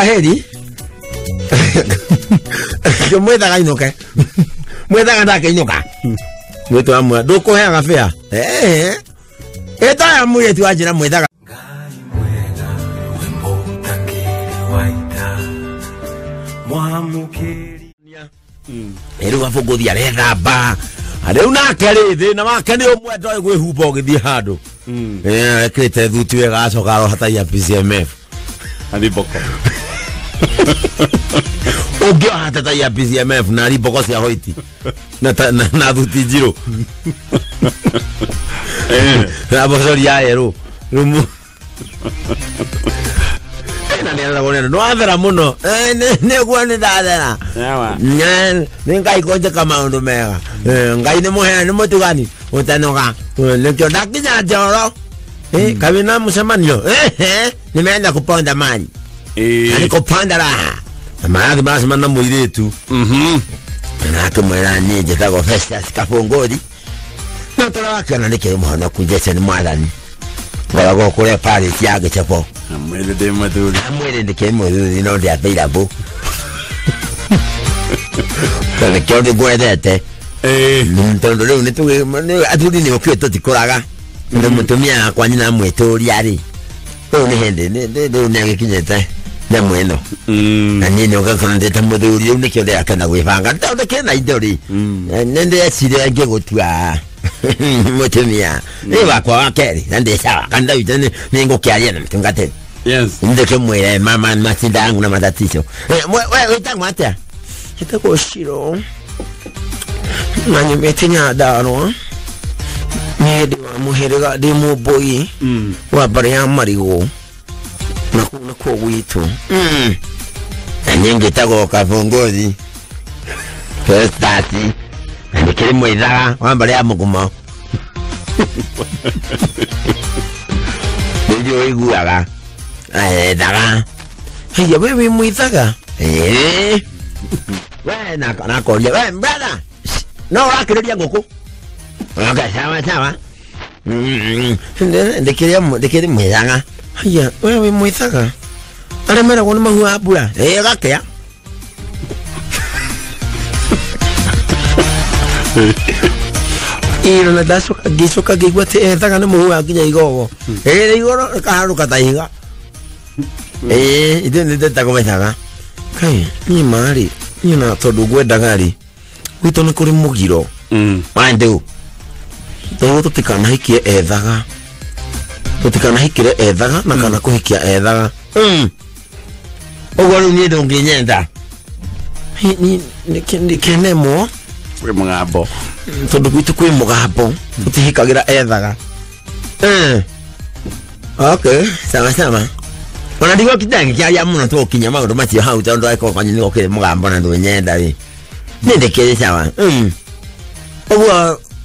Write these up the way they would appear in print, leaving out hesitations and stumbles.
kwa heri. Mwetha gainoke. Mwetha gandake inoka. Mwetu amwa doko hea gafea. Eta ya mwetu ajira mwetha. Eru afogothi arethamba. Areu nake rithi na wake ni umwe ndoe gwihumba ugithie handu. Ekite thuti wega acoka rohataia PCMF. Ani boko. Ogio hatataia PCMF na ri boko cia hoiti. Na thuti njiro. Na bocori ya eru. Rumu. No athera muno ne gwani dathera ne ngai koje kama undu mega ngai ne muhe ne mutugani utanoga ne kyo dakinya joro kabina musemanyo ne menda kuponda mani ani kupanda raha maana basi mana muiretu na tumera ni jetago festa kapongodi na tola kana ne ke muhana kunjese ni mwadani wala go kule pale tiage chapo amwele de maduri amwele de ke maduri no de available kana kyo de guedete ntondo le ne tuwe aduri ne okyo to tikoraga ndo mutumia kwa nyina mwetori ari ne hende ne ne kinyeta na mweno na nini okakona de tamuduri ne kyo de akana gwivanga ndo kena idori nende asire age gotwa mutumia iwa kwa wakeri nande sawa kanda yutene ningo kialia na mtungate yes ndeke mwe mama matinda yangu na matatizo wewe utamu hata kitako shiro nani metenya daro ni de muherega de mu boy wa bariya marigo na ko witu nyingi tako kavongozi kestati ndikiri mwithaga wambale ya muguma ndio iguaga daga hiyo wewe mwithaga wewe na kolia wewe brother no wakirudia ngoko okay sawa ndikiri mwithaga hiyo wewe mwithaga ale mera kwa mahu abura gakea iro na daso gisoka gigwate ethaga ne muhu akinya igogo igoro kaharuka taiga ide ne tata komethaga kai ni mari ni na todu gwendaga ri wito ne kuri mugiro mandu to tutikana hikie ethaga tutikana hikire ethaga na kana kuhikia ethaga ogoro ni ndongi nyenda ni kenemo we mugabo tondu gwitu kwi mugabo tutihikagira ethaga okay sawa ona digo kitangi kya ya muno to kinya maundu macio hau tondu aiko kwanyu ni okire mugabo na ndu nyenda ri ni ndekere sawa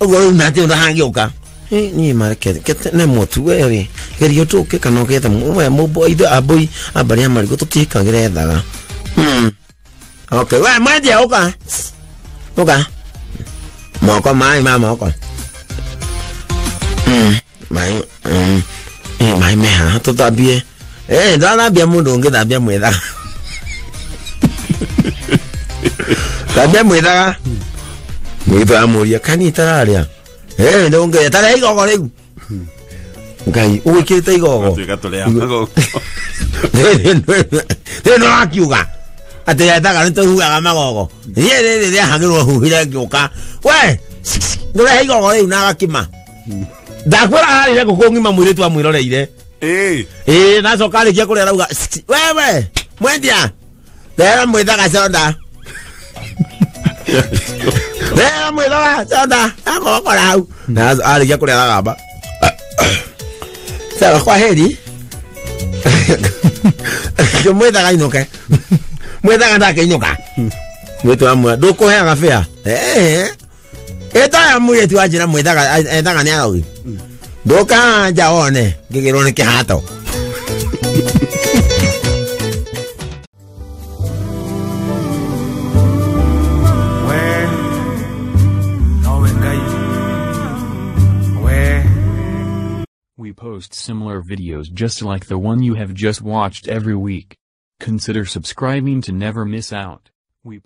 ogwo na ti ndo hangioka ni market kete ne motu weri gerio tuke kana oketa mwe mubo ido aboi abari amari go tutihikagira ethaga okay we mwaje oka moko mai mama oko mai meha to tabie dala bia mundu nge tabia mwetha tabia mwetha mwetha amuria kanita aria ndo nge tara igogo riu ngai uikite igogo tukatolea mago no akiuga ate yataga ntuhuaga magogo ye hangirwo huhire ngioka we ndore igogo riu na gakima ndakwira hari ngukungima mwiritu amwiroreire na sokari kia kuria rauga wewe mwendia ndera mwithaga soda ndera mwithaga soda akokora hau na ari kia kuria ragamba sawa kwa heri mwithaga inoke mwethaga ndake inoka mwetu amwa nduko hea gafea eta ya mwetu ajira mwethaga ethaga ni araugi nduka jaone ngigirwo ni kihato We post similar videos just like the one you have just watched every week. Consider subscribing to never miss out. We